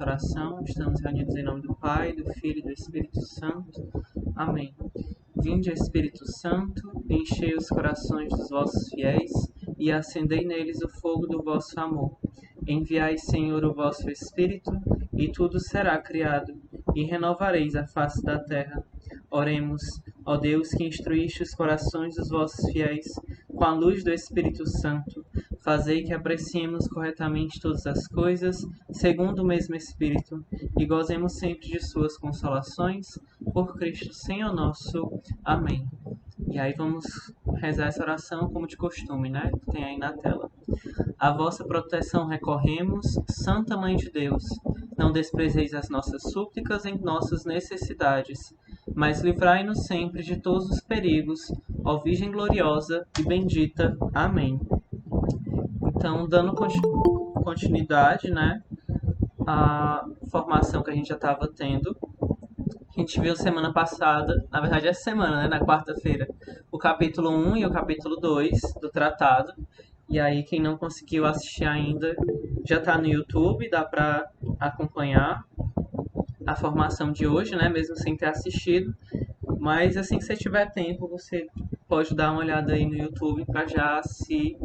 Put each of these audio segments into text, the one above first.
Oração, estamos reunidos em nome do Pai, do Filho e do Espírito Santo. Amém. Vinde, Espírito Santo, enchei os corações dos vossos fiéis e acendei neles o fogo do vosso amor. Enviai, Senhor, o vosso Espírito, e tudo será criado, e renovareis a face da terra. Oremos, ó Deus, que instruíste os corações dos vossos fiéis com a luz do Espírito Santo. Fazei que apreciemos corretamente todas as coisas, segundo o mesmo Espírito, e gozemos sempre de suas consolações, por Cristo Senhor nosso. Amém. E aí vamos rezar essa oração como de costume, né? Tem aí na tela. A vossa proteção recorremos, Santa Mãe de Deus. Não desprezeis as nossas súplicas em nossas necessidades, mas livrai-nos sempre de todos os perigos, ó Virgem gloriosa e bendita. Amém. Então, dando continuidade, né, à formação que a gente já estava tendo, a gente viu semana passada, na verdade essa semana, né, na quarta-feira, o capítulo 1 e o capítulo 2 do tratado. E aí, quem não conseguiu assistir ainda, já está no YouTube, dá para acompanhar a formação de hoje, né, mesmo sem ter assistido. Mas assim que você tiver tempo, você pode dar uma olhada aí no YouTube para já se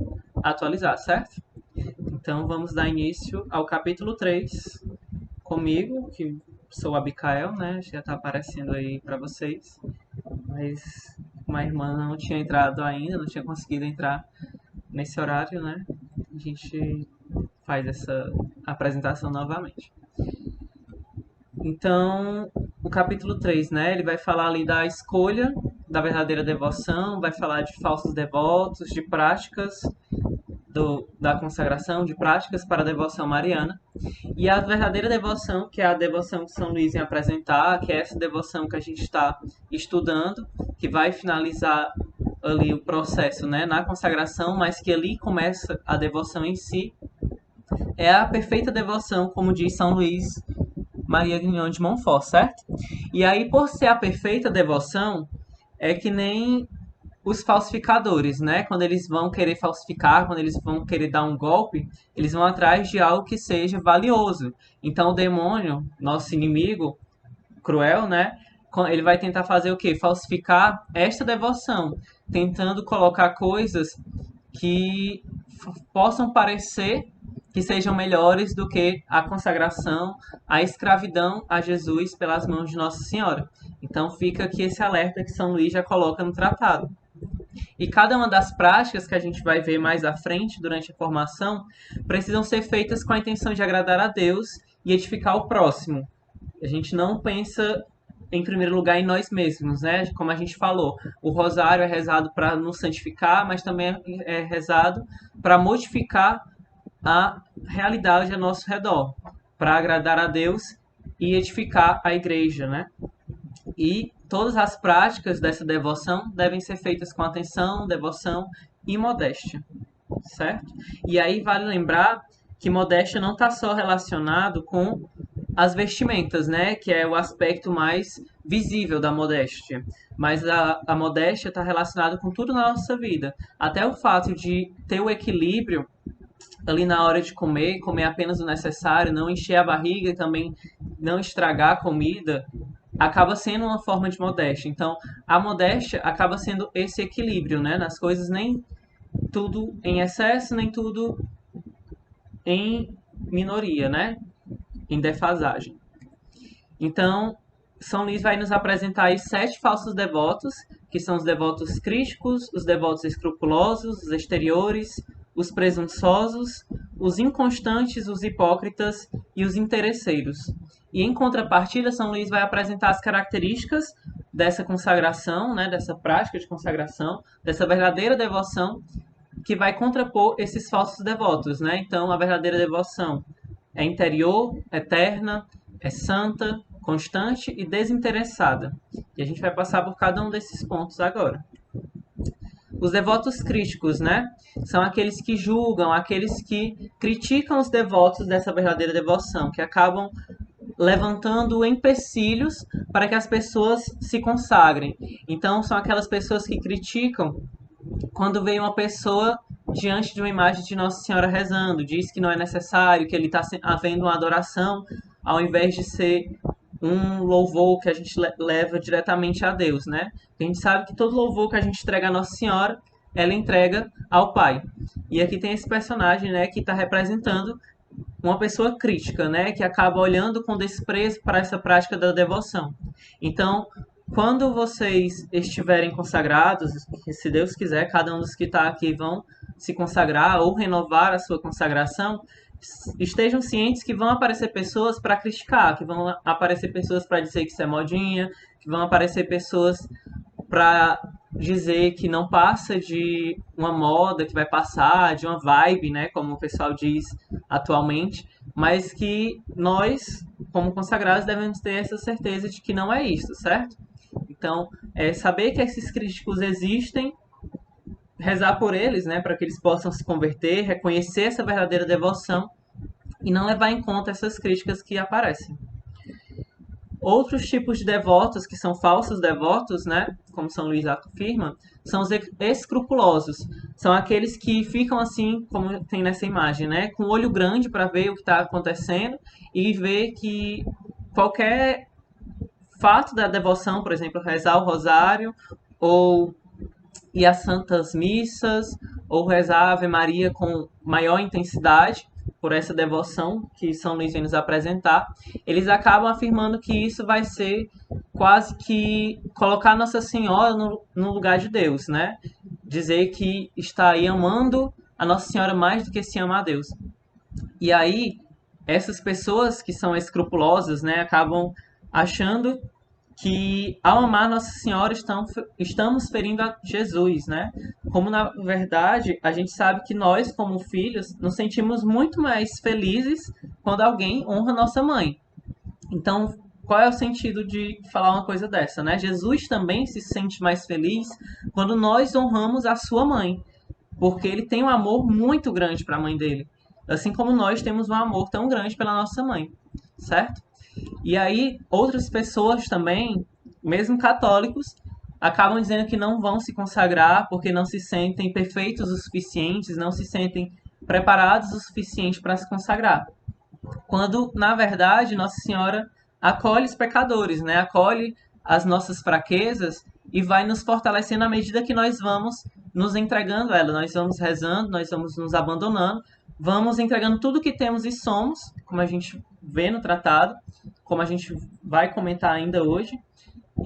atualizar, certo? Então vamos dar início ao capítulo 3 comigo, que sou Abicael, né? Já está aparecendo aí para vocês. Mas uma irmã não tinha entrado ainda, não tinha conseguido entrar nesse horário, né? A gente faz essa apresentação novamente. Então, o capítulo 3, né? Ele vai falar ali da escolha da verdadeira devoção, vai falar de falsos devotos, de práticas da consagração, de práticas para a devoção mariana. E a verdadeira devoção, que é a devoção que São Luís vem apresentar, que é essa devoção que a gente está estudando, que vai finalizar ali o processo, né, na consagração, mas que ali começa a devoção em si, é a perfeita devoção, como diz São Luís Maria Grignion de Montfort, certo? E aí, por ser a perfeita devoção, é que nem os falsificadores, né? Quando eles vão querer falsificar, quando eles vão querer dar um golpe, eles vão atrás de algo que seja valioso. Então o demônio, nosso inimigo cruel, né? Ele vai tentar fazer o quê? Falsificar esta devoção, tentando colocar coisas que possam parecer que sejam melhores do que a consagração, a escravidão a Jesus pelas mãos de Nossa Senhora. Então fica aqui esse alerta que São Luís já coloca no tratado. E cada uma das práticas que a gente vai ver mais à frente durante a formação precisam ser feitas com a intenção de agradar a Deus e edificar o próximo. A gente não pensa em primeiro lugar em nós mesmos, né? Como a gente falou, o rosário é rezado para nos santificar, mas também é rezado para modificar a realidade ao nosso redor, para agradar a Deus e edificar a igreja, né? E todas as práticas dessa devoção devem ser feitas com atenção, devoção e modéstia, certo? E aí vale lembrar que modéstia não está só relacionado com as vestimentas, né? Que é o aspecto mais visível da modéstia. Mas a modéstia está relacionada com tudo na nossa vida. Até o fato de ter o equilíbrio ali na hora de comer, comer apenas o necessário, não encher a barriga e também não estragar a comida, acaba sendo uma forma de modéstia. Então, a modéstia acaba sendo esse equilíbrio, né? Nas coisas, nem tudo em excesso, nem tudo em minoria, né? Em defasagem. Então, São Luís vai nos apresentar aí 7 falsos devotos, que são os devotos críticos, os devotos escrupulosos, os exteriores, os presunçosos, os inconstantes, os hipócritas e os interesseiros. E em contrapartida, São Luís vai apresentar as características dessa consagração, né, dessa prática de consagração, dessa verdadeira devoção, que vai contrapor esses falsos devotos, né? Então, a verdadeira devoção é interior, eterna, é santa, constante e desinteressada. E a gente vai passar por cada um desses pontos agora. Os devotos críticos, né? São aqueles que julgam, aqueles que criticam os devotos dessa verdadeira devoção, que acabam levantando empecilhos para que as pessoas se consagrem. Então, são aquelas pessoas que criticam quando vem uma pessoa diante de uma imagem de Nossa Senhora rezando, diz que não é necessário, que ele está havendo uma adoração ao invés de ser um louvor que a gente leva diretamente a Deus, né? A gente sabe que todo louvor que a gente entrega a Nossa Senhora, ela entrega ao Pai. E aqui tem esse personagem, né, que está representando uma pessoa crítica, né, que acaba olhando com desprezo para essa prática da devoção. Então, quando vocês estiverem consagrados, se Deus quiser, cada um dos que está aqui vão se consagrar ou renovar a sua consagração, estejam cientes que vão aparecer pessoas para criticar, que vão aparecer pessoas para dizer que isso é modinha, que vão aparecer pessoas para dizer que não passa de uma moda, que vai passar de uma vibe, né, como o pessoal diz atualmente, mas que nós, como consagrados, devemos ter essa certeza de que não é isso, certo? Então, saber que esses críticos existem, rezar por eles, né, para que eles possam se converter, reconhecer essa verdadeira devoção e não levar em conta essas críticas que aparecem. Outros tipos de devotos, que são falsos devotos, né, como São Luís afirma, são os escrupulosos. São aqueles que ficam assim, como tem nessa imagem, né, com o olho grande para ver o que está acontecendo e ver que qualquer fato da devoção, por exemplo, rezar o rosário, ou ir às santas missas, ou rezar a Ave Maria com maior intensidade, por essa devoção que São Luís vem nos apresentar, eles acabam afirmando que isso vai ser quase que colocar Nossa Senhora no lugar de Deus, né? Dizer que está aí amando a Nossa Senhora mais do que se ama a Deus. E aí, essas pessoas que são escrupulosas, né, acabam achando que ao amar Nossa Senhora estamos ferindo a Jesus, né? Como na verdade a gente sabe que nós, como filhos, nos sentimos muito mais felizes quando alguém honra nossa mãe. Então, qual é o sentido de falar uma coisa dessa, né? Jesus também se sente mais feliz quando nós honramos a sua mãe, porque ele tem um amor muito grande para a mãe dele, assim como nós temos um amor tão grande pela nossa mãe, certo? E aí, outras pessoas também, mesmo católicos, acabam dizendo que não vão se consagrar porque não se sentem perfeitos o suficientes, não se sentem preparados o suficiente para se consagrar. Quando, na verdade, Nossa Senhora acolhe os pecadores, né? Acolhe as nossas fraquezas e vai nos fortalecendo à medida que nós vamos nos entregando a ela. Nós vamos rezando, nós vamos nos abandonando, vamos entregando tudo que temos e somos, como a gente vê no tratado, como a gente vai comentar ainda hoje,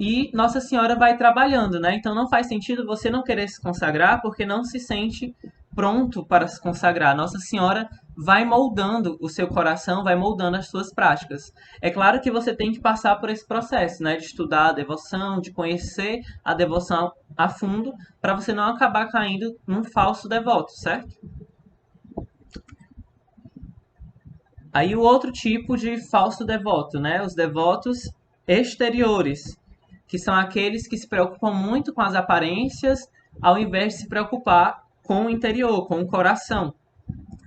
e Nossa Senhora vai trabalhando, né? Então não faz sentido você não querer se consagrar porque não se sente pronto para se consagrar. Nossa Senhora vai moldando o seu coração, vai moldando as suas práticas. É claro que você tem que passar por esse processo, né? De estudar a devoção, de conhecer a devoção a fundo, para você não acabar caindo num falso devoto, certo? Aí o outro tipo de falso devoto, né? Os devotos exteriores, que são aqueles que se preocupam muito com as aparências, ao invés de se preocupar com o interior, com o coração.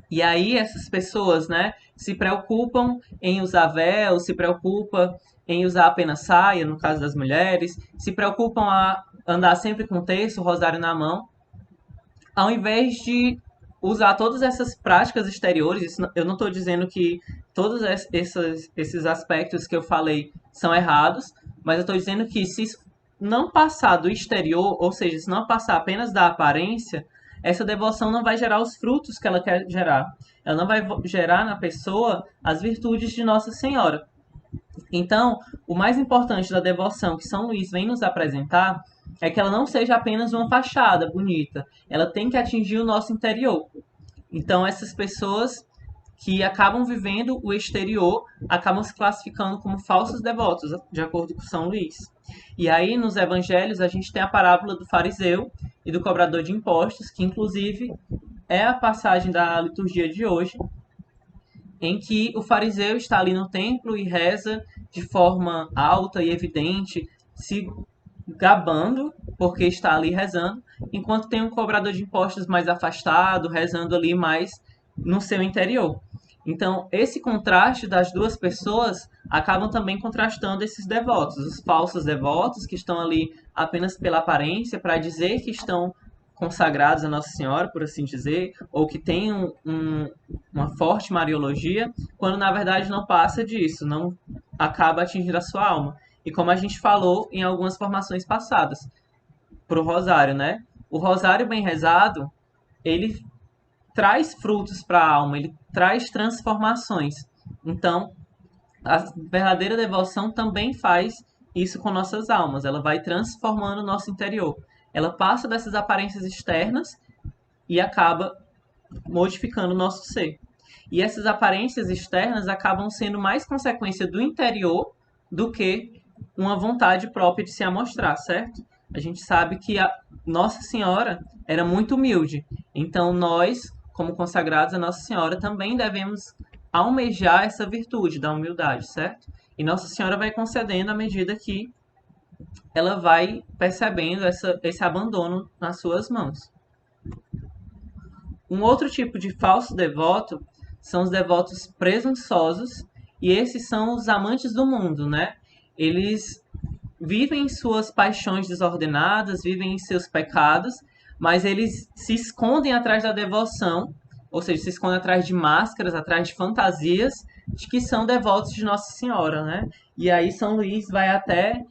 E aí essas pessoas, né, se preocupam em usar véu, se preocupam em usar apenas saia, no caso das mulheres, se preocupam a andar sempre com terço, rosário na mão, ao invés de usar todas essas práticas exteriores. Eu não estou dizendo que todos esses aspectos que eu falei são errados, mas eu estou dizendo que se não passar do exterior, ou seja, se não passar apenas da aparência, essa devoção não vai gerar os frutos que ela quer gerar. Ela não vai gerar na pessoa as virtudes de Nossa Senhora. Então, o mais importante da devoção que São Luís vem nos apresentar é que ela não seja apenas uma fachada bonita. Ela tem que atingir o nosso interior. Então, essas pessoas que acabam vivendo o exterior acabam se classificando como falsos devotos, de acordo com São Luís. E aí, nos evangelhos, a gente tem a parábola do fariseu e do cobrador de impostos, que inclusive é a passagem da liturgia de hoje, em que o fariseu está ali no templo e reza de forma alta e evidente, se gabando porque está ali rezando, enquanto tem um cobrador de impostos mais afastado, rezando ali mais no seu interior. Então, esse contraste das duas pessoas acabam também contrastando esses devotos, os falsos devotos que estão ali apenas pela aparência, para dizer que estão consagrados a Nossa Senhora, por assim dizer, ou que têm uma forte Mariologia, quando na verdade não passa disso, não acaba atingindo a sua alma. E como a gente falou em algumas formações passadas, para o rosário, né? O rosário bem rezado, ele traz frutos para a alma, ele traz transformações. Então, a verdadeira devoção também faz isso com nossas almas. Ela vai transformando o nosso interior. Ela passa dessas aparências externas e acaba modificando o nosso ser. E essas aparências externas acabam sendo mais consequência do interior do que uma vontade própria de se amostrar, certo? A gente sabe que a Nossa Senhora era muito humilde. Então nós, como consagrados a Nossa Senhora, também devemos almejar essa virtude da humildade, certo? E Nossa Senhora vai concedendo à medida que ela vai percebendo esse abandono nas suas mãos. Um outro tipo de falso devoto são os devotos presunçosos, e esses são os amantes do mundo, né? Eles vivem suas paixões desordenadas, vivem em seus pecados, mas eles se escondem atrás da devoção, ou seja, se escondem atrás de máscaras, atrás de fantasias, de que são devotos de Nossa Senhora, né? E aí São Luís vai até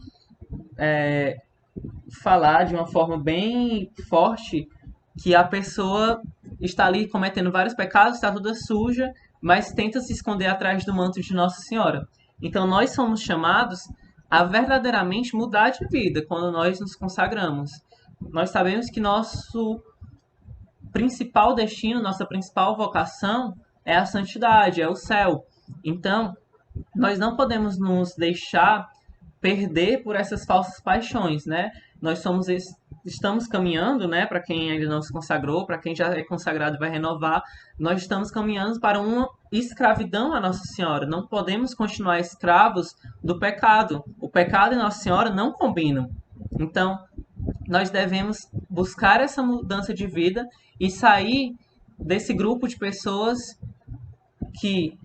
falar de uma forma bem forte que a pessoa está ali cometendo vários pecados, está toda suja, mas tenta se esconder atrás do manto de Nossa Senhora. Então nós somos chamados a verdadeiramente mudar de vida quando nós nos consagramos. Nós sabemos que nosso principal destino, nossa principal vocação é a santidade, é o céu. Então, nós não podemos nos deixar perder por essas falsas paixões, né? Nós estamos caminhando, né? Para quem ainda não se consagrou, para quem já é consagrado e vai renovar, nós estamos caminhando para uma escravidão a Nossa Senhora. Não podemos continuar escravos do pecado. O pecado e Nossa Senhora não combinam. Então, nós devemos buscar essa mudança de vida e sair desse grupo de pessoas que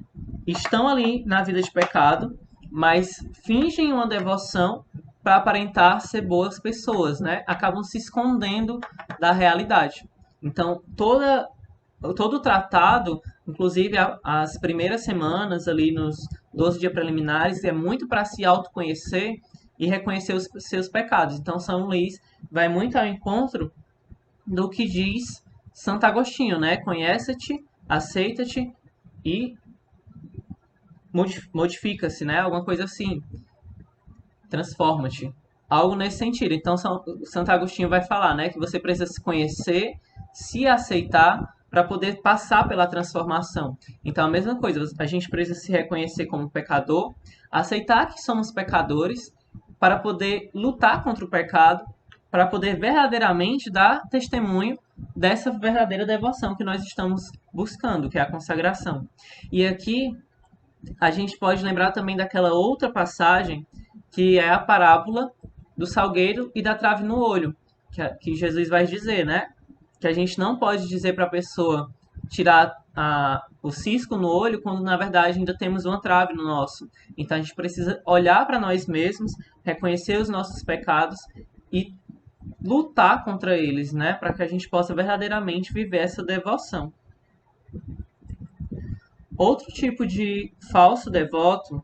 estão ali na vida de pecado, mas fingem uma devoção para aparentar ser boas pessoas, né? Acabam se escondendo da realidade. Então, todo o tratado, inclusive as primeiras semanas ali nos 12 dias preliminares, é muito para se autoconhecer e reconhecer os seus pecados. Então, São Luís vai muito ao encontro do que diz Santo Agostinho, né? Conhece-te, aceita-te e modifica-se, né? Alguma coisa assim. Transforma-te. Algo nesse sentido. Então, Santo Agostinho vai falar, né? Que você precisa se conhecer, se aceitar para poder passar pela transformação. Então, a mesma coisa. A gente precisa se reconhecer como pecador, aceitar que somos pecadores para poder lutar contra o pecado, para poder verdadeiramente dar testemunho dessa verdadeira devoção que nós estamos buscando, que é a consagração. E aqui a gente pode lembrar também daquela outra passagem que é a parábola do salgueiro e da trave no olho, que Jesus vai dizer, né? Que a gente não pode dizer para a pessoa tirar o cisco no olho quando na verdade ainda temos uma trave no nosso. Então a gente precisa olhar para nós mesmos, reconhecer os nossos pecados e lutar contra eles, né? Para que a gente possa verdadeiramente viver essa devoção. Outro tipo de falso devoto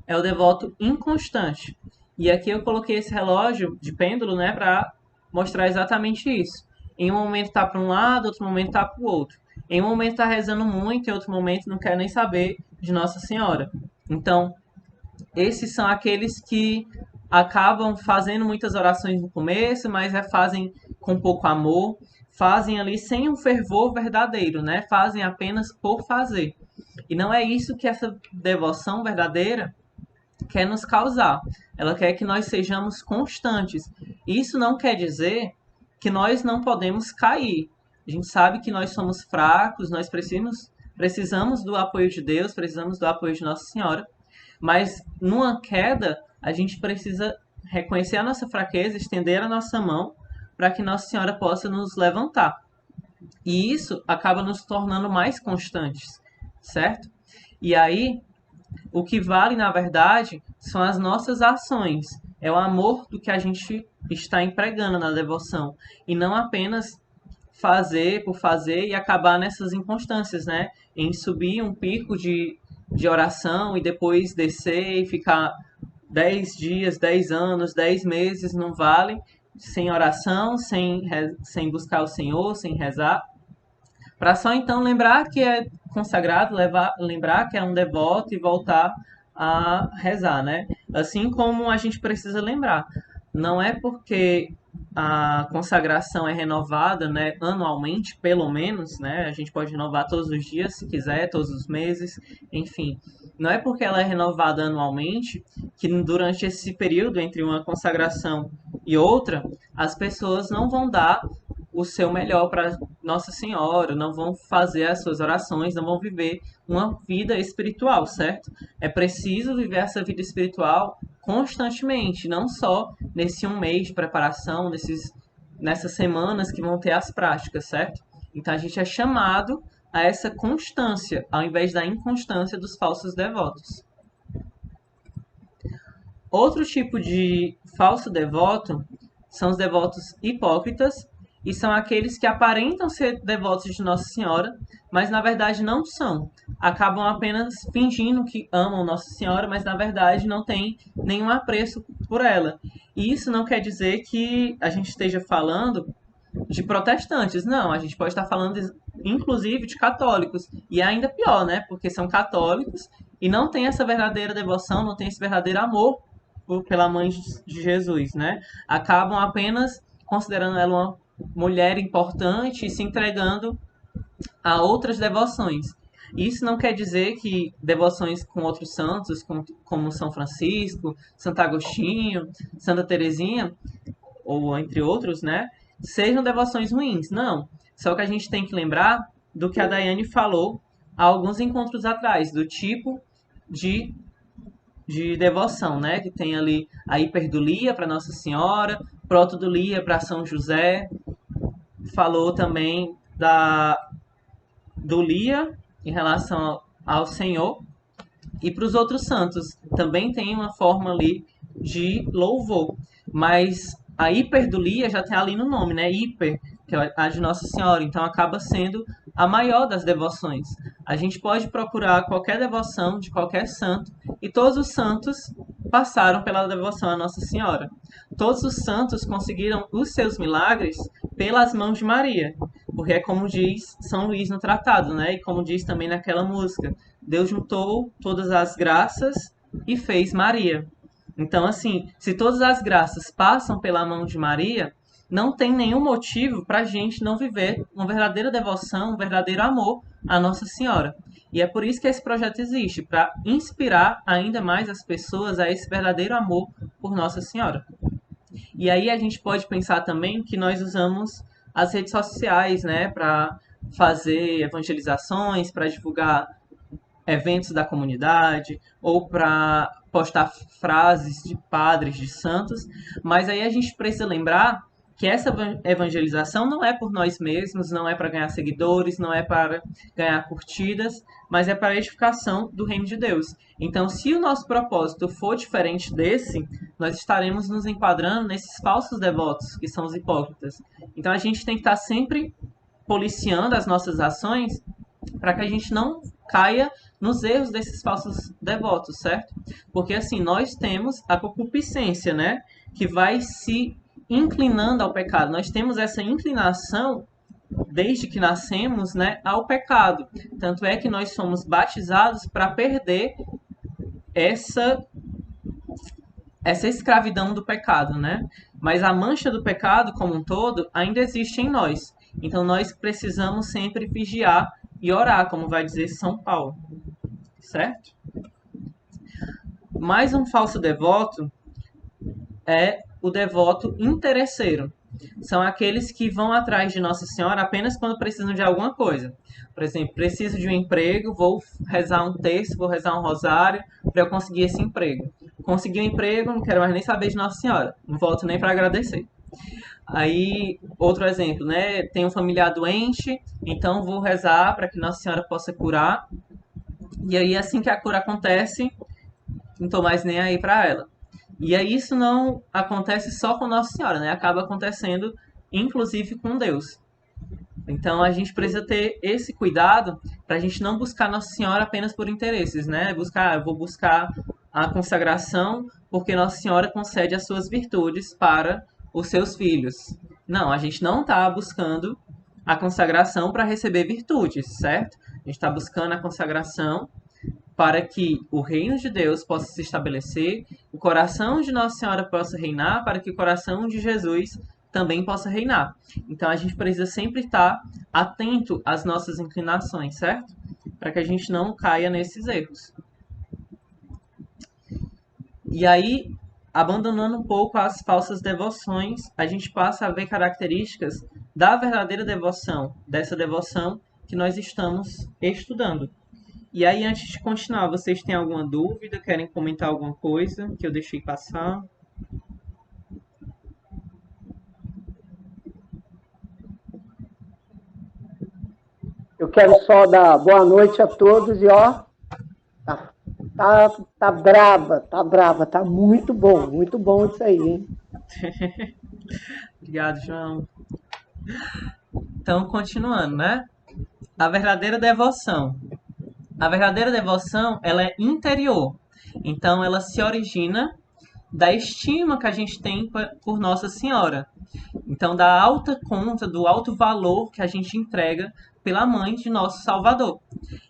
é o devoto inconstante. E aqui eu coloquei esse relógio de pêndulo, né, para mostrar exatamente isso. Em um momento está para um lado, outro momento está para o outro. Em um momento está rezando muito, em outro momento não quer nem saber de Nossa Senhora. Então, esses são aqueles que acabam fazendo muitas orações no começo, mas fazem com pouco amor, fazem ali sem um fervor verdadeiro, né? Fazem apenas por fazer. E não é isso que essa devoção verdadeira quer nos causar. Ela quer que nós sejamos constantes. Isso não quer dizer que nós não podemos cair. A gente sabe que nós somos fracos, nós precisamos do apoio de Deus, precisamos do apoio de Nossa Senhora. Mas numa queda, a gente precisa reconhecer a nossa fraqueza, estender a nossa mão para que Nossa Senhora possa nos levantar. E isso acaba nos tornando mais constantes, certo? E aí, o que vale, na verdade, são as nossas ações. É o amor do que a gente está empregando na devoção. E não apenas fazer por fazer e acabar nessas inconstâncias, né? Em subir um pico de oração e depois descer e ficar 10 dias, 10 anos, 10 meses num vale, sem oração, sem buscar o Senhor, sem rezar, para só então lembrar que é consagrado, lembrar que é um devoto e voltar a rezar, né? Assim como a gente precisa lembrar, não é porque a consagração é renovada, né, anualmente, pelo menos, né? A gente pode renovar todos os dias, se quiser, todos os meses, enfim. Não é porque ela é renovada anualmente que durante esse período entre uma consagração e outra, as pessoas não vão dar o seu melhor para Nossa Senhora, não vão fazer as suas orações, não vão viver uma vida espiritual, certo? É preciso viver essa vida espiritual constantemente, não só nesse um mês de preparação, nessas semanas que vão ter as práticas, certo? Então a gente é chamado a essa constância, ao invés da inconstância dos falsos devotos. Outro tipo de falso devoto são os devotos hipócritas, e são aqueles que aparentam ser devotos de Nossa Senhora, mas na verdade não são. Acabam apenas fingindo que amam Nossa Senhora, mas na verdade não têm nenhum apreço por ela. E isso não quer dizer que a gente esteja falando de protestantes, não. A gente pode estar falando, inclusive, de católicos. E é ainda pior, né? Porque são católicos e não têm essa verdadeira devoção, não têm esse verdadeiro amor pela mãe de Jesus, né? Acabam apenas considerando ela uma mulher importante e se entregando a outras devoções. Isso não quer dizer que devoções com outros santos, como São Francisco, Santo Agostinho, Santa Teresinha, ou entre outros, né, sejam devoções ruins. Não. Só que a gente tem que lembrar do que a Daiane falou há alguns encontros atrás, do tipo de devoção, né? Que tem ali a hiperdulia para Nossa Senhora, protodulia para São José. Falou também da dulia em relação ao Senhor. E para os outros santos também tem uma forma ali de louvor. Mas a hiperdulia já tem ali no nome, né? Hiper, que é a de Nossa Senhora. Então acaba sendo a maior das devoções. A gente pode procurar qualquer devoção de qualquer santo e todos os santos passaram pela devoção a Nossa Senhora. Todos os santos conseguiram os seus milagres pelas mãos de Maria. Porque é como diz São Luís no tratado, né? E como diz também naquela música, Deus juntou todas as graças e fez Maria. Então, assim, se todas as graças passam pela mão de Maria, não tem nenhum motivo para a gente não viver uma verdadeira devoção, um verdadeiro amor à Nossa Senhora. E é por isso que esse projeto existe, para inspirar ainda mais as pessoas a esse verdadeiro amor por Nossa Senhora. E aí a gente pode pensar também que nós usamos as redes sociais, né, para fazer evangelizações, para divulgar eventos da comunidade ou para postar frases de padres, de santos, mas aí a gente precisa lembrar que essa evangelização não é por nós mesmos, não é para ganhar seguidores, não é para ganhar curtidas, mas é para a edificação do reino de Deus. Então, se o nosso propósito for diferente desse, nós estaremos nos enquadrando nesses falsos devotos, que são os hipócritas. Então, a gente tem que estar sempre policiando as nossas ações para que a gente não caia nos erros desses falsos devotos, certo? Porque assim, nós temos a concupiscência, né? Que vai se inclinando ao pecado. Nós temos essa inclinação desde que nascemos, né, ao pecado. Tanto é que nós somos batizados para perder essa escravidão do pecado, né? Mas a mancha do pecado como um todo ainda existe em nós. Então nós precisamos sempre vigiar e orar, como vai dizer São Paulo, certo? Mais um falso devoto é o devoto interesseiro. São aqueles que vão atrás de Nossa Senhora apenas quando precisam de alguma coisa. Por exemplo, preciso de um emprego, vou rezar um terço, vou rezar um rosário para eu conseguir esse emprego. Consegui um emprego, não quero mais nem saber de Nossa Senhora. Não volto nem para agradecer. Aí, outro exemplo, né? Tem um familiar doente, então vou rezar para que Nossa Senhora possa curar. E aí, assim que a cura acontece, não estou mais nem aí para ela. E aí isso não acontece só com Nossa Senhora, né? Acaba acontecendo, inclusive, com Deus. Então a gente precisa ter esse cuidado para a gente não buscar Nossa Senhora apenas por interesses, né? Eu vou buscar a consagração porque Nossa Senhora concede as suas virtudes para os seus filhos. Não, a gente não está buscando a consagração para receber virtudes, certo? A gente está buscando a consagração para que o reino de Deus possa se estabelecer, o coração de Nossa Senhora possa reinar, para que o coração de Jesus também possa reinar. Então a gente precisa sempre estar atento às nossas inclinações, certo? Para que a gente não caia nesses erros. E aí, abandonando um pouco as falsas devoções, a gente passa a ver características da verdadeira devoção, dessa devoção que nós estamos estudando. E aí, antes de continuar, vocês têm alguma dúvida? Querem comentar alguma coisa que eu deixei passar? Eu quero só dar boa noite a todos e ó, tá, tá braba, tá muito bom isso aí, hein? Obrigado, João. Então, continuando, né? A verdadeira devoção. A verdadeira devoção, ela é interior. Então, ela se origina da estima que a gente tem por Nossa Senhora. Então, da alta conta, do alto valor que a gente entrega pela mãe de nosso Salvador.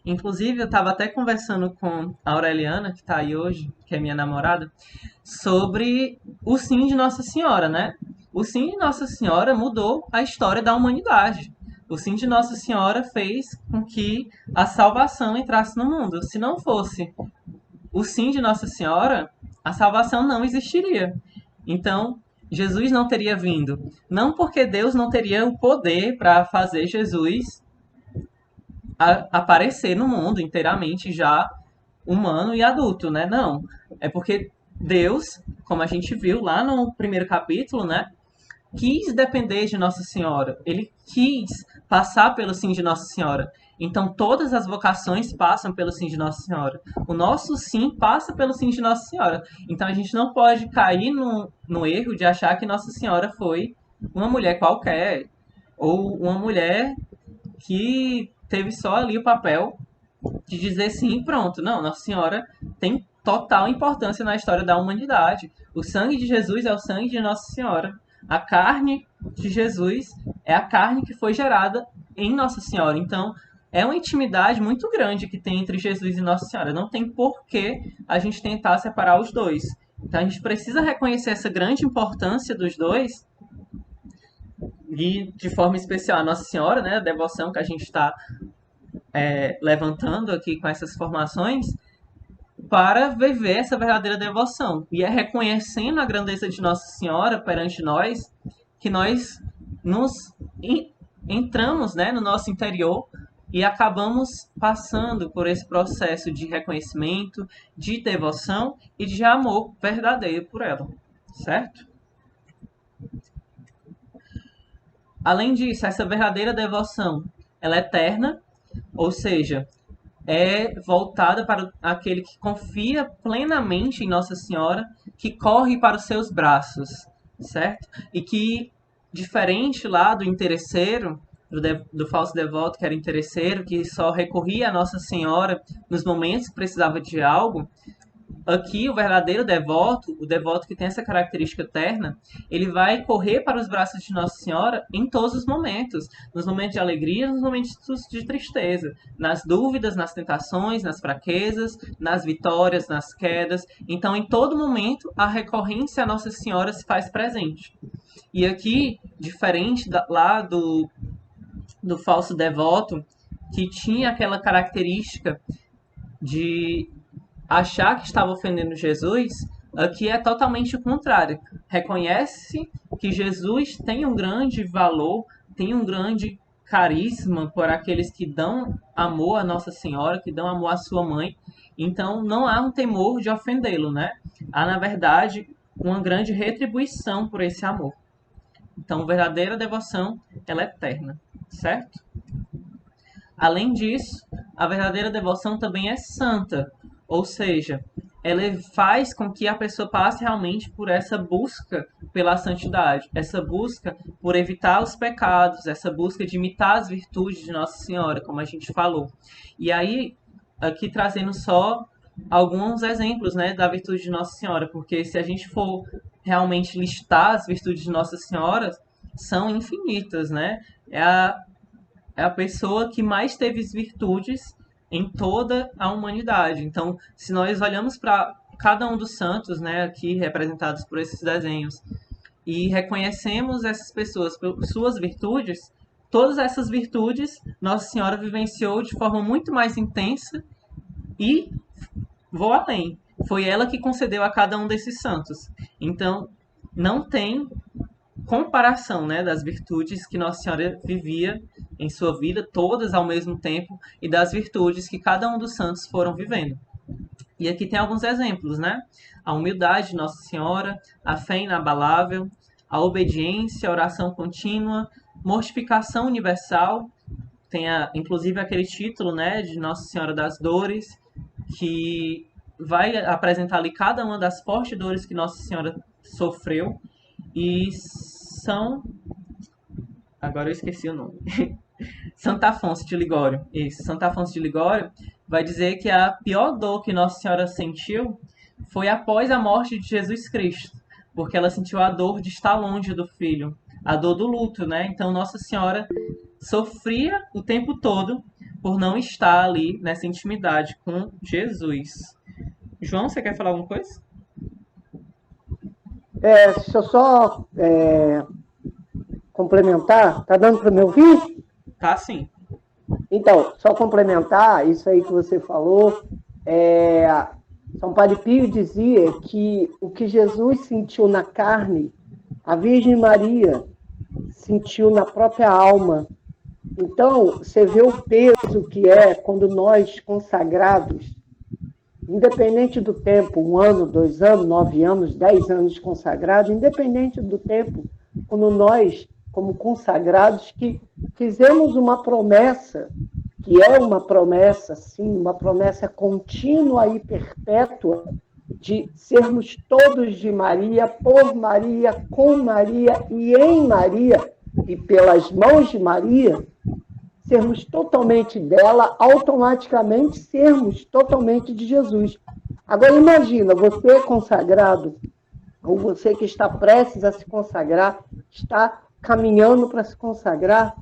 Inclusive, eu estava até conversando com a Aureliana, que está aí hoje, que é minha namorada, sobre o sim de Nossa Senhora, né? O sim de Nossa Senhora mudou a história da humanidade. O sim de Nossa Senhora fez com que a salvação entrasse no mundo. Se não fosse o sim de Nossa Senhora, a salvação não existiria. Então, Jesus não teria vindo. Não porque Deus não teria o poder para fazer Jesus aparecer no mundo inteiramente já humano e adulto, né? Não. É porque Deus, como a gente viu lá no primeiro capítulo, né? Quis depender de Nossa Senhora. Ele quis passar pelo sim de Nossa Senhora. Então todas as vocações passam pelo sim de Nossa Senhora. O nosso sim passa pelo sim de Nossa Senhora. Então a gente não pode cair no erro de achar que Nossa Senhora foi uma mulher qualquer. Ou uma mulher que teve só ali o papel de dizer sim e pronto. Não, Nossa Senhora tem total importância na história da humanidade. O sangue de Jesus é o sangue de Nossa Senhora. A carne de Jesus é a carne que foi gerada em Nossa Senhora. Então, é uma intimidade muito grande que tem entre Jesus e Nossa Senhora. Não tem por que a gente tentar separar os dois. Então, a gente precisa reconhecer essa grande importância dos dois e, de forma especial, a Nossa Senhora, né, a devoção que a gente está levantando aqui com essas formações, para viver essa verdadeira devoção. E é reconhecendo a grandeza de Nossa Senhora perante nós que nós nos entramos, né, no nosso interior e acabamos passando por esse processo de reconhecimento, de devoção e de amor verdadeiro por ela, certo? Além disso, essa verdadeira devoção, ela é eterna, ou seja, é voltada para aquele que confia plenamente em Nossa Senhora, que corre para os seus braços, certo? E que, diferente lá do interesseiro, do falso devoto que era interesseiro, que só recorria a Nossa Senhora nos momentos que precisava de algo, aqui o verdadeiro devoto, o devoto que tem essa característica eterna, ele vai correr para os braços de Nossa Senhora em todos os momentos, nos momentos de alegria, nos momentos de tristeza, nas dúvidas, nas tentações, nas fraquezas, nas vitórias, nas quedas. Então, em todo momento, a recorrência a Nossa Senhora se faz presente. E aqui, diferente lá do falso devoto, que tinha aquela característica de achar que estava ofendendo Jesus, aqui é totalmente o contrário. Reconhece que Jesus tem um grande valor, tem um grande carisma por aqueles que dão amor a Nossa Senhora, que dão amor à sua mãe. Então não há um temor de ofendê-lo, né? Há, na verdade, uma grande retribuição por esse amor. Então, verdadeira devoção, ela é eterna, certo? Além disso, a verdadeira devoção também é santa, ou seja, ela faz com que a pessoa passe realmente por essa busca pela santidade, essa busca por evitar os pecados, essa busca de imitar as virtudes de Nossa Senhora, como a gente falou. E aí, aqui trazendo só alguns exemplos, né, da virtude de Nossa Senhora, porque se a gente for realmente listar as virtudes de Nossa Senhora, são infinitas, né? É a, é a pessoa que mais teve virtudes em toda a humanidade. Então, se nós olhamos para cada um dos santos, né, aqui representados por esses desenhos, e reconhecemos essas pessoas por suas virtudes, todas essas virtudes Nossa Senhora vivenciou de forma muito mais intensa e vou além. Foi ela que concedeu a cada um desses santos. Então, não tem comparação, né, das virtudes que Nossa Senhora vivia em sua vida, todas ao mesmo tempo, e das virtudes que cada um dos santos foram vivendo. E aqui tem alguns exemplos, né? A humildade de Nossa Senhora, a fé inabalável, a obediência, a oração contínua, mortificação universal, tem inclusive aquele título, né, de Nossa Senhora das Dores, que vai apresentar ali cada uma das fortes dores que Nossa Senhora sofreu, e são. Agora eu esqueci o nome. Santa Afonso de Ligório. Isso, Santa Afonso de Ligório vai dizer que a pior dor que Nossa Senhora sentiu foi após a morte de Jesus Cristo, porque ela sentiu a dor de estar longe do Filho, a dor do luto, né? Então Nossa Senhora sofria o tempo todo por não estar ali nessa intimidade com Jesus. João, você quer falar alguma coisa? Deixa eu só complementar. Tá dando para me ouvir? Tá, sim. Então, só complementar isso aí que você falou. São Padre Pio dizia que o que Jesus sentiu na carne, a Virgem Maria sentiu na própria alma. Então, você vê o peso que é quando nós, consagrados, independente do tempo, 1 ano, 2 anos, 9 anos, 10 anos consagrados, independente do tempo, quando nós, como consagrados, que fizemos uma promessa, que é uma promessa, sim, uma promessa contínua e perpétua, de sermos todos de Maria, por Maria, com Maria e em Maria, e pelas mãos de Maria, sermos totalmente dela, automaticamente sermos totalmente de Jesus. Agora imagina, você consagrado, ou você que está prestes a se consagrar, está caminhando para se consagrar,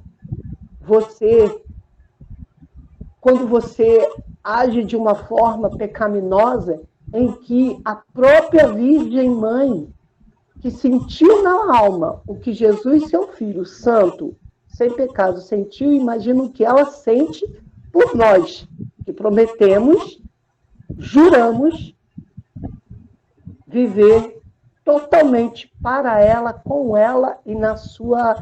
quando você age de uma forma pecaminosa, em que a própria Virgem Mãe, que sentiu na alma o que Jesus, seu Filho, santo, sem pecado, sentiu, imagina o que ela sente por nós, que prometemos, juramos viver totalmente para ela, com ela e na sua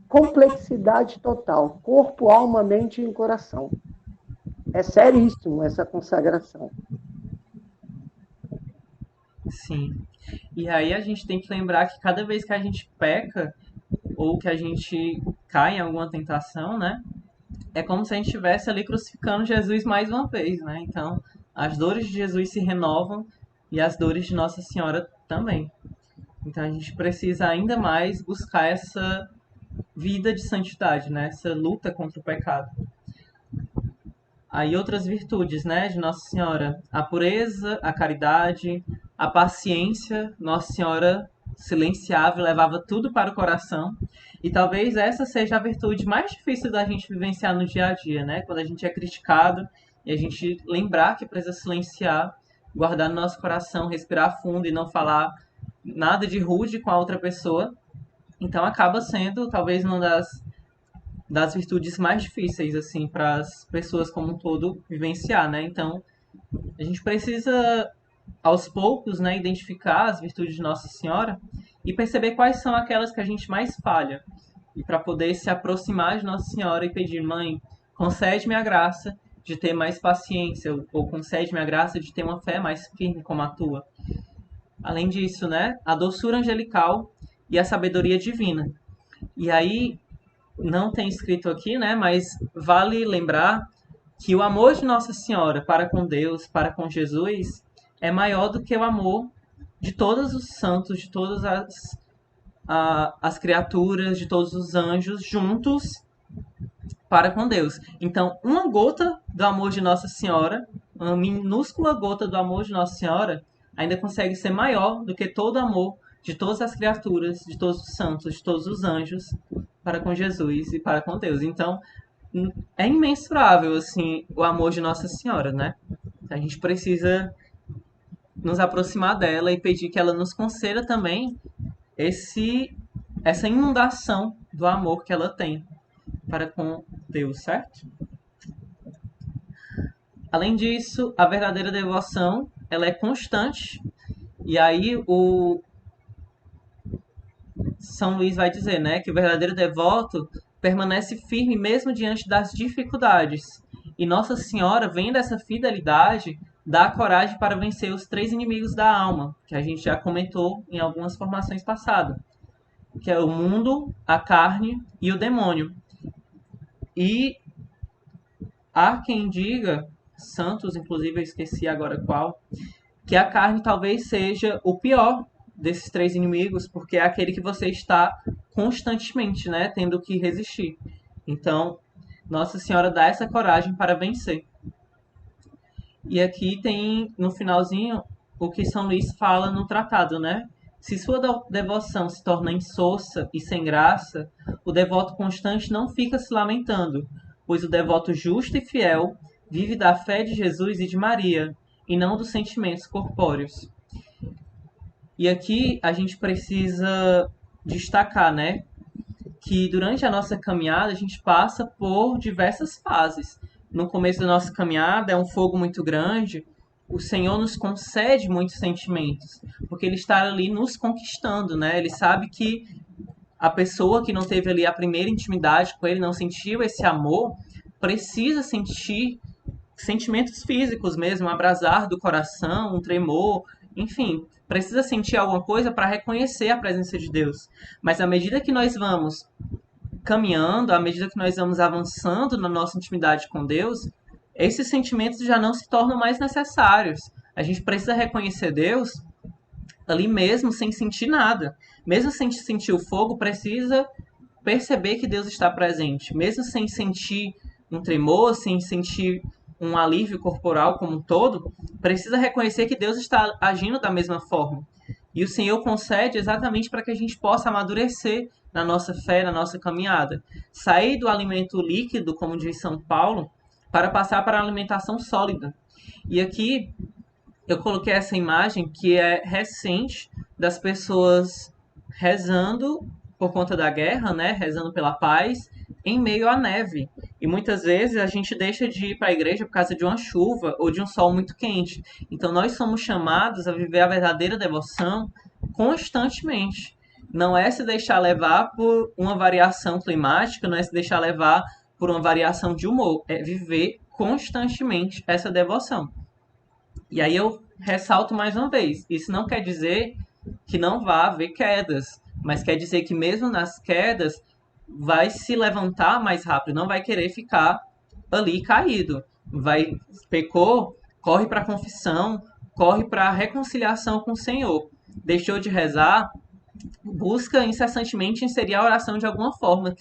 complexidade total, corpo, alma, mente e coração. É seríssimo essa consagração. Sim. E aí a gente tem que lembrar que cada vez que a gente peca ou que a gente cai em alguma tentação, né? É como se a gente estivesse ali crucificando Jesus mais uma vez, né? Então, as dores de Jesus se renovam e as dores de Nossa Senhora também. Então, a gente precisa ainda mais buscar essa vida de santidade, né? Essa luta contra o pecado. Aí outras virtudes, né, de Nossa Senhora, a pureza, a caridade, a paciência. Nossa Senhora silenciava e levava tudo para o coração. E talvez essa seja a virtude mais difícil da gente vivenciar no dia a dia, né? Quando a gente é criticado e a gente lembrar que precisa silenciar, guardar no nosso coração, respirar fundo e não falar nada de rude com a outra pessoa. Então acaba sendo talvez uma das virtudes mais difíceis assim para as pessoas como um todo vivenciar, né? Então, a gente precisa aos poucos, né, identificar as virtudes de Nossa Senhora e perceber quais são aquelas que a gente mais falha. E para poder se aproximar de Nossa Senhora e pedir: Mãe, concede-me a graça de ter mais paciência, ou concede-me a graça de ter uma fé mais firme como a tua. Além disso, né, a doçura angelical e a sabedoria divina. E aí, não tem escrito aqui, né, mas vale lembrar que o amor de Nossa Senhora para com Deus, para com Jesus, é maior do que o amor de todos os santos, de todas as criaturas, de todos os anjos juntos para com Deus. Então, uma gota do amor de Nossa Senhora, uma minúscula gota do amor de Nossa Senhora, ainda consegue ser maior do que todo o amor de todas as criaturas, de todos os santos, de todos os anjos para com Jesus e para com Deus. Então, é imensurável assim o amor de Nossa Senhora, né? A gente precisa nos aproximar dela e pedir que ela nos conceda também essa inundação do amor que ela tem para com Deus, certo? Além disso, a verdadeira devoção, ela é constante. E aí o São Luís vai dizer, né, que o verdadeiro devoto permanece firme mesmo diante das dificuldades. E Nossa Senhora, vendo essa fidelidade, dá coragem para vencer os 3 inimigos da alma, que a gente já comentou em algumas formações passadas, que é o mundo, a carne e o demônio. E há quem diga, santos, inclusive eu esqueci agora qual, que a carne talvez seja o pior desses 3 inimigos, porque é aquele que você está constantemente, né, tendo que resistir. Então, Nossa Senhora dá essa coragem para vencer. E aqui tem, no finalzinho, o que São Luís fala no tratado, né? Se sua devoção se torna insossa e sem graça, o devoto constante não fica se lamentando, pois o devoto justo e fiel vive da fé de Jesus e de Maria, e não dos sentimentos corpóreos. E aqui a gente precisa destacar, né, que durante a nossa caminhada a gente passa por diversas fases. No começo da nossa caminhada é um fogo muito grande, o Senhor nos concede muitos sentimentos, porque Ele está ali nos conquistando, né? Ele sabe que a pessoa que não teve ali a primeira intimidade com Ele, não sentiu esse amor, precisa sentir sentimentos físicos mesmo, um abrasar do coração, um tremor, enfim, precisa sentir alguma coisa para reconhecer a presença de Deus. Mas à medida que nós vamos caminhando, à medida que nós vamos avançando na nossa intimidade com Deus, esses sentimentos já não se tornam mais necessários. A gente precisa reconhecer Deus ali mesmo, sem sentir nada. Mesmo sem sentir o fogo, precisa perceber que Deus está presente. Mesmo sem sentir um tremor, sem sentir um alívio corporal como um todo, precisa reconhecer que Deus está agindo da mesma forma. E o Senhor concede exatamente para que a gente possa amadurecer na nossa fé, na nossa caminhada. Sair do alimento líquido, como diz São Paulo, para passar para a alimentação sólida. E aqui eu coloquei essa imagem que é recente das pessoas rezando por conta da guerra, né, rezando pela paz, em meio à neve. E muitas vezes a gente deixa de ir para a igreja por causa de uma chuva ou de um sol muito quente. Então nós somos chamados a viver a verdadeira devoção constantemente. Não é se deixar levar por uma variação climática, não é se deixar levar por uma variação de humor, é viver constantemente essa devoção. E aí eu ressalto mais uma vez, isso não quer dizer que não vá haver quedas, mas quer dizer que mesmo nas quedas vai se levantar mais rápido, não vai querer ficar ali caído. Vai pecou, corre para a confissão, corre para a reconciliação com o Senhor. Deixou de rezar, busca incessantemente inserir a oração de alguma forma,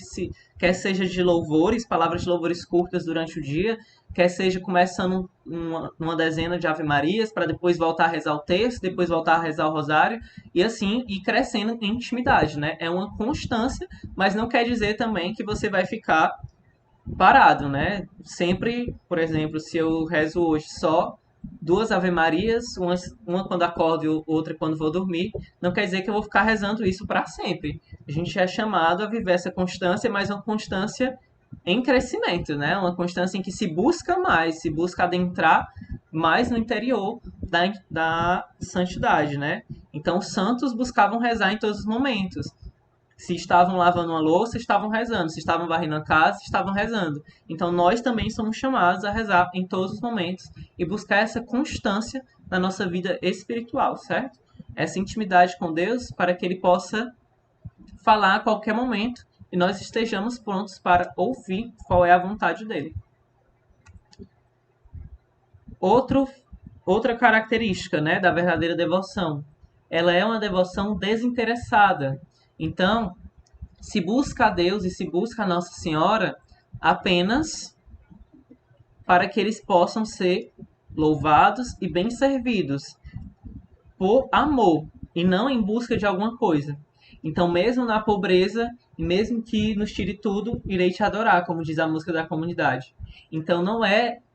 quer seja de louvores, palavras de louvores curtas durante o dia, quer seja começando uma dezena de Ave Marias, para depois voltar a rezar o texto, depois voltar a rezar o rosário, e assim ir crescendo em intimidade, né? É uma constância, mas não quer dizer também que você vai ficar parado, né? Sempre, por exemplo, se eu rezo hoje só 2 Ave Marias, uma quando acordo e outra quando vou dormir, não quer dizer que eu vou ficar rezando isso para sempre. A gente é chamado a viver essa constância, mas uma constância em crescimento, né? Uma constância em que se busca mais, se busca adentrar mais no interior da santidade, né? Então, os santos buscavam rezar em todos os momentos. Se estavam lavando uma louça, estavam rezando. Se estavam varrendo a casa, estavam rezando. Então, nós também somos chamados a rezar em todos os momentos e buscar essa constância na nossa vida espiritual, certo? Essa intimidade com Deus para que Ele possa falar a qualquer momento e nós estejamos prontos para ouvir qual é a vontade dele. Outro outra característica, né, da verdadeira devoção. Ela é uma devoção desinteressada. Então, se busca a Deus e se busca a Nossa Senhora apenas para que eles possam ser louvados e bem servidos por amor e não em busca de alguma coisa. Então, mesmo na pobreza, e mesmo que nos tire tudo, irei te adorar, como diz a música da comunidade. Então,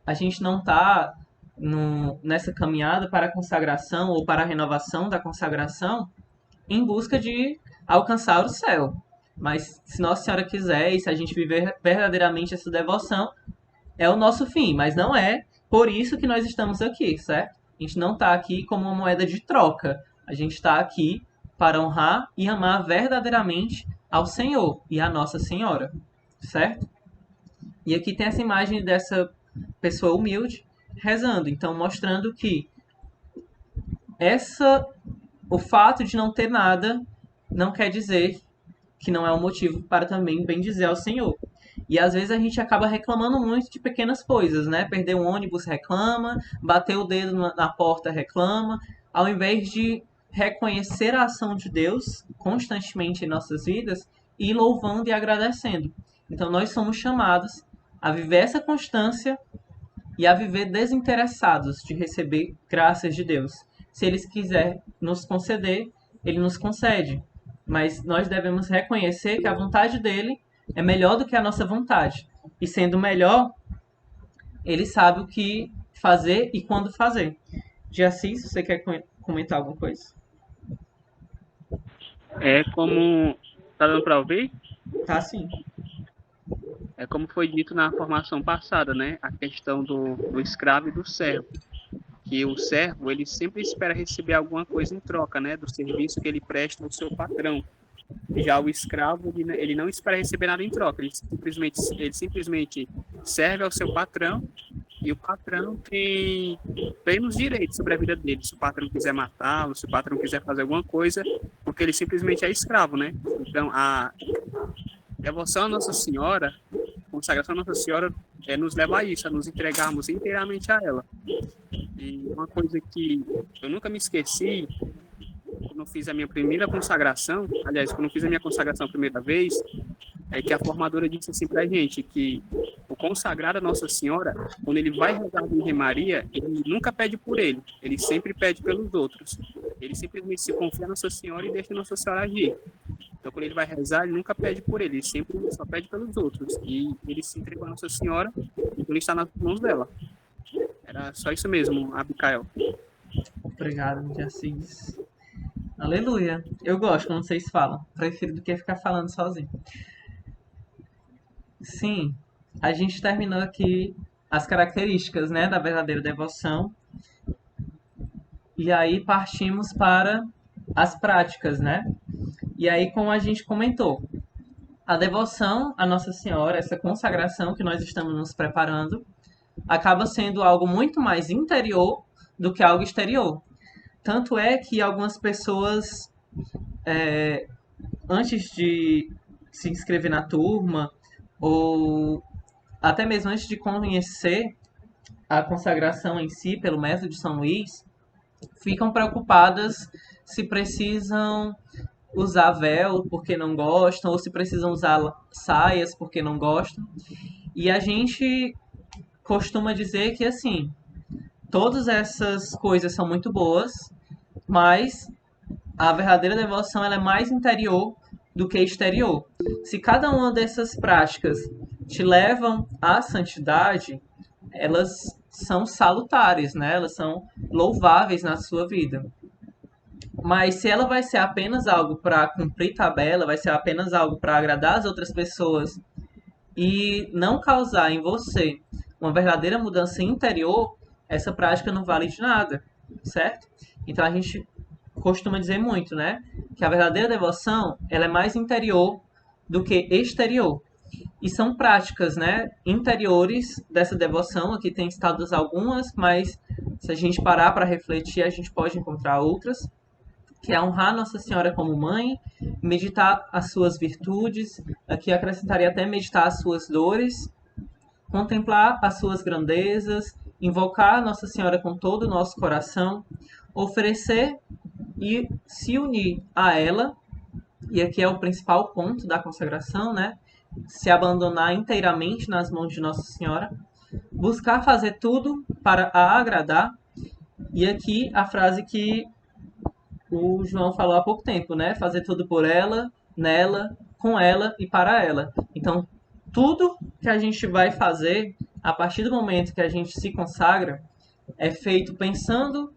a gente não está nessa caminhada para a consagração ou para a renovação da consagração em busca de alcançar o céu. Mas se Nossa Senhora quiser e se a gente viver verdadeiramente essa devoção, é o nosso fim, mas não é por isso que nós estamos aqui, certo? A gente não está aqui como uma moeda de troca. A gente está aqui para honrar e amar verdadeiramente ao Senhor e à Nossa Senhora, certo? E aqui tem essa imagem dessa pessoa humilde rezando, então mostrando que essa o fato de não ter nada não quer dizer que não é um motivo para também bendizer ao Senhor. E às vezes a gente acaba reclamando muito de pequenas coisas, né? Perder um ônibus reclama, bater o dedo na porta reclama, ao invés de reconhecer a ação de Deus constantemente em nossas vidas e louvando e agradecendo. Então nós somos chamados a viver essa constância e a viver desinteressados de receber graças de Deus. Se Ele quiser nos conceder, Ele nos concede. Mas nós devemos reconhecer que a vontade dele é melhor do que a nossa vontade. E sendo melhor, ele sabe o que fazer e quando fazer. De Assis, você quer comentar alguma coisa? É como. Tá dando para ouvir? Tá sim. É como foi dito na formação passada, né? A questão do escravo e do servo. Que o servo, ele sempre espera receber alguma coisa em troca, né? Do serviço que ele presta ao seu patrão. Já o escravo, ele não espera receber nada em troca. Ele simplesmente serve ao seu patrão e o patrão tem plenos direitos sobre a vida dele. Se o patrão quiser matá-lo, se o patrão quiser fazer alguma coisa, porque ele simplesmente é escravo, né? Então, a devoção à Nossa Senhora, a consagração à Nossa Senhora nos leva a isso, a nos entregarmos inteiramente a ela. E uma coisa que eu nunca me esqueci, quando eu fiz a minha primeira consagração, aliás, quando eu fiz a minha consagração a primeira vez, é que a formadora disse assim pra gente, que o consagrado a Nossa Senhora, quando ele vai rezar a Virgem Maria, ele nunca pede por ele sempre pede pelos outros. Ele simplesmente se confia na Nossa Senhora e deixa a Nossa Senhora agir. Então, quando ele vai rezar, ele nunca pede por ele sempre só pede pelos outros. E ele se entregou a Nossa Senhora, então ele está nas mãos dela. Era só isso mesmo, Abicael. Obrigado, de Assis. Aleluia. Eu gosto quando vocês falam. Prefiro do que ficar falando sozinho. Sim, a gente terminou aqui as características, né, da verdadeira devoção. E aí partimos para as práticas, né? E aí, como a gente comentou, a devoção à Nossa Senhora, essa consagração que nós estamos nos preparando, acaba sendo algo muito mais interior do que algo exterior. Tanto é que algumas pessoas, antes de se inscrever na turma, ou até mesmo antes de conhecer a consagração em si pelo método de São Luís, ficam preocupadas se precisam usar véu porque não gostam, ou se precisam usar saias porque não gostam. E a gente costuma dizer que, assim, todas essas coisas são muito boas, mas a verdadeira devoção ela é mais interior do que exterior. Se cada uma dessas práticas te levam à santidade, elas são salutares, né? Elas são louváveis na sua vida. Mas se ela vai ser apenas algo para cumprir tabela, vai ser apenas algo para agradar as outras pessoas e não causar em você uma verdadeira mudança interior, essa prática não vale de nada, certo? Então a gente costuma dizer muito, né? Que a verdadeira devoção ela é mais interior do que exterior. E são práticas, né, interiores dessa devoção. Aqui tem citadas algumas, mas se a gente parar para refletir, a gente pode encontrar outras, que é honrar Nossa Senhora como mãe, meditar as suas virtudes, aqui acrescentaria até meditar as suas dores, contemplar as suas grandezas invocar Nossa Senhora com todo o nosso coração, oferecer e se unir a ela, e aqui é o principal ponto da consagração, né? Se abandonar inteiramente nas mãos de Nossa Senhora, buscar fazer tudo para a agradar, e aqui a frase que o João falou há pouco tempo, né? Fazer tudo por ela, nela, com ela e para ela. Então, tudo que a gente vai fazer, a partir do momento que a gente se consagra, é feito pensando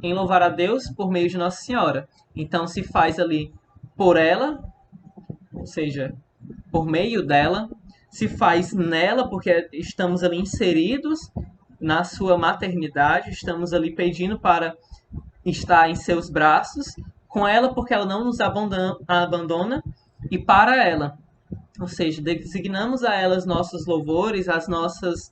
em louvar a Deus por meio de Nossa Senhora. Então, se faz ali por ela, ou seja, por meio dela, se faz nela, porque estamos ali inseridos na sua maternidade, estamos ali pedindo para estar em seus braços, com ela, porque ela não nos abandona, e para ela. Ou seja, designamos a ela os nossos louvores, as nossas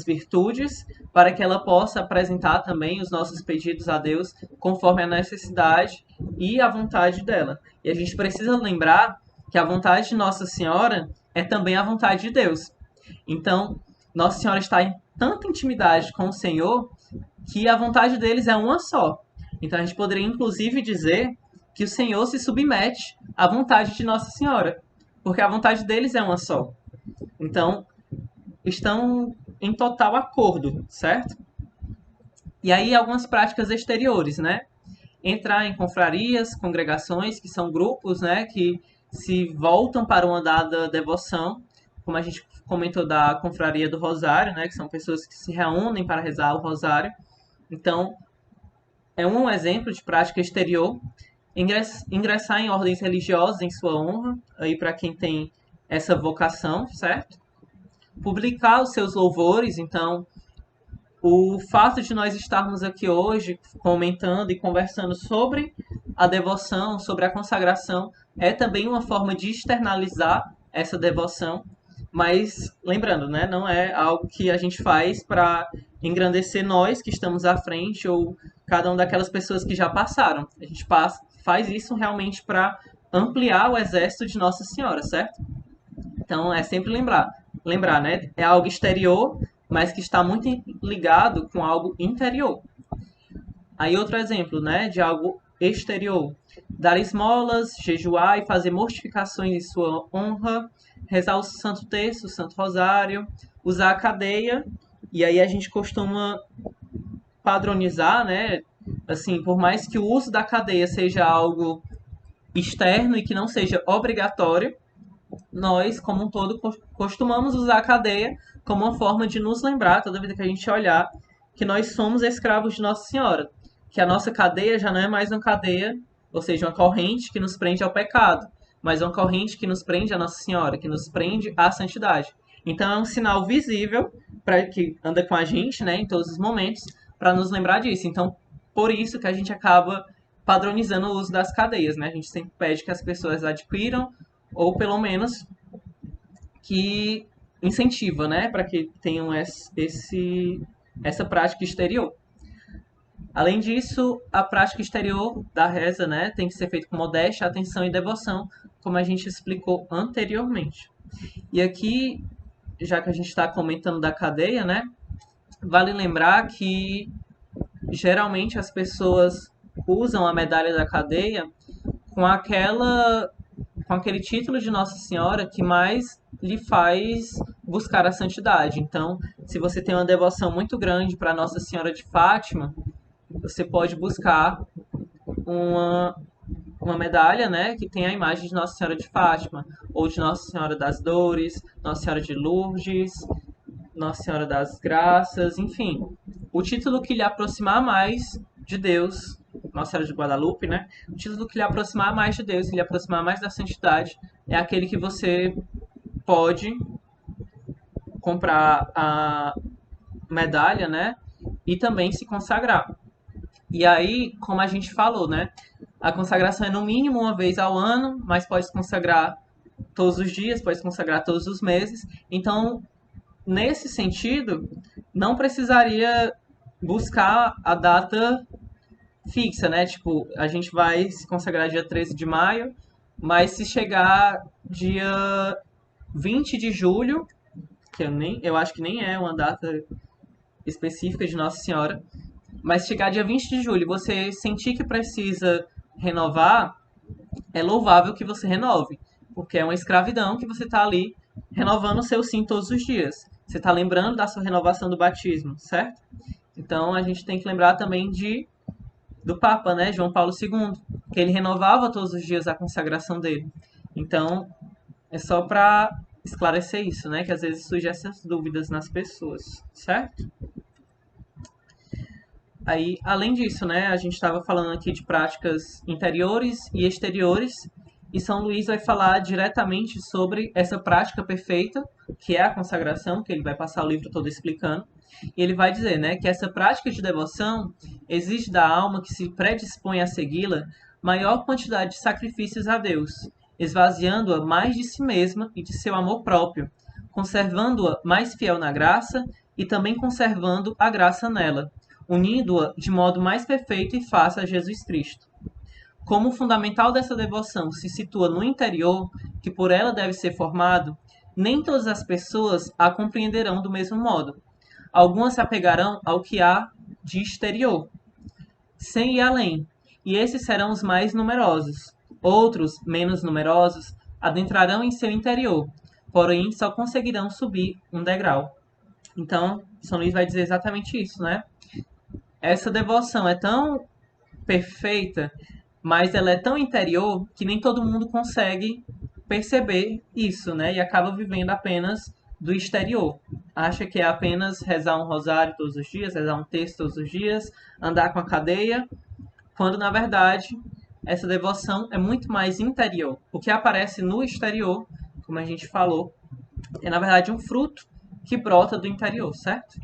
virtudes, para que ela possa apresentar também os nossos pedidos a Deus conforme a necessidade e a vontade dela. E a gente precisa lembrar que a vontade de Nossa Senhora é também a vontade de Deus. Então, Nossa Senhora está em tanta intimidade com o Senhor que a vontade deles é uma só. Então, a gente poderia inclusive dizer que o Senhor se submete à vontade de Nossa Senhora, porque a vontade deles é uma só. Então, estão em total acordo, certo? E aí algumas práticas exteriores, né? Entrar em confrarias, congregações, que são grupos, né, que se voltam para uma dada devoção, como a gente comentou da confraria do Rosário, né, que são pessoas que se reúnem para rezar o Rosário. Então, é um exemplo de prática exterior. Ingressar em ordens religiosas em sua honra, aí para quem tem essa vocação, certo? Publicar os seus louvores, então o fato de nós estarmos aqui hoje comentando e conversando sobre a devoção, sobre a consagração, é também uma forma de externalizar essa devoção, mas lembrando, né, não é algo que a gente faz para engrandecer nós que estamos à frente ou cada uma daquelas pessoas que já passaram. A gente faz isso realmente para ampliar o exército de Nossa Senhora, certo? Então é sempre lembrar, né? É algo exterior, mas que está muito ligado com algo interior. Aí outro exemplo, né, de algo exterior: dar esmolas, jejuar e fazer mortificações em sua honra, rezar o Santo Terço, o Santo Rosário, usar a cadeia. E aí a gente costuma padronizar, né? Assim, por mais que o uso da cadeia seja algo externo e que não seja obrigatório, nós, como um todo, costumamos usar a cadeia como uma forma de nos lembrar, toda vez que a gente olhar, que nós somos escravos de Nossa Senhora. Que a nossa cadeia já não é mais uma cadeia, ou seja, uma corrente que nos prende ao pecado, mas uma corrente que nos prende a Nossa Senhora, que nos prende à santidade. Então é um sinal visível para que anda com a gente, né, em todos os momentos, para nos lembrar disso. Então, por isso que a gente acaba padronizando o uso das cadeias, né? A gente sempre pede que as pessoas adquiram ou pelo menos que incentiva, né, para que tenham essa prática exterior. Além disso, a prática exterior da reza, né, tem que ser feita com modéstia, atenção e devoção, como a gente explicou anteriormente. E aqui, já que a gente está comentando da cadeia, né, vale lembrar que geralmente as pessoas usam a medalha da cadeia com aquele título de Nossa Senhora que mais lhe faz buscar a santidade. Então, se você tem uma devoção muito grande para Nossa Senhora de Fátima, você pode buscar uma medalha, né, que tem a imagem de Nossa Senhora de Fátima, ou de Nossa Senhora das Dores, Nossa Senhora de Lourdes, Nossa Senhora das Graças, enfim. O título que lhe aproximar mais de Deus, Nossa Senhora de Guadalupe, né? O título que lhe aproximar mais de Deus, que lhe aproximar mais da santidade, é aquele que você pode comprar a medalha, né? E também se consagrar. E aí, como a gente falou, né? A consagração é no mínimo uma vez ao ano, mas pode se consagrar todos os dias, pode se consagrar todos os meses. Então, nesse sentido, não precisaria buscar a data fixa, né? Tipo, a gente vai se consagrar dia 13 de maio, mas se chegar dia 20 de julho, que eu acho que nem é uma data específica de Nossa Senhora, mas chegar dia 20 de julho e você sentir que precisa renovar, é louvável que você renove, porque é uma escravidão que você está ali renovando o seu sim todos os dias. Você está lembrando da sua renovação do batismo, certo? Então a gente tem que lembrar também do Papa, né, João Paulo II, que ele renovava todos os dias a consagração dele. Então é só para esclarecer isso, né, que às vezes surgem essas dúvidas nas pessoas, certo? Aí, além disso, né, a gente estava falando aqui de práticas interiores e exteriores, e São Luís vai falar diretamente sobre essa prática perfeita, que é a consagração, que ele vai passar o livro todo explicando. E ele vai dizer, né, que essa prática de devoção exige da alma que se predispõe a segui-la maior quantidade de sacrifícios a Deus, esvaziando-a mais de si mesma e de seu amor próprio, conservando-a mais fiel na graça e também conservando a graça nela, unindo-a de modo mais perfeito e fácil a Jesus Cristo. Como o fundamental dessa devoção se situa no interior, que por ela deve ser formado, nem todas as pessoas a compreenderão do mesmo modo. Algumas se apegarão ao que há de exterior, sem ir além, e esses serão os mais numerosos. Outros, menos numerosos, adentrarão em seu interior, porém só conseguirão subir um degrau. Então, São Luís vai dizer exatamente isso, né? Essa devoção é tão perfeita, mas ela é tão interior que nem todo mundo consegue perceber isso, né? E acaba vivendo apenas do exterior. Acha que é apenas rezar um rosário todos os dias, rezar um texto todos os dias, andar com a cadeia, quando na verdade essa devoção é muito mais interior. O que aparece no exterior, como a gente falou, é na verdade um fruto que brota do interior, certo?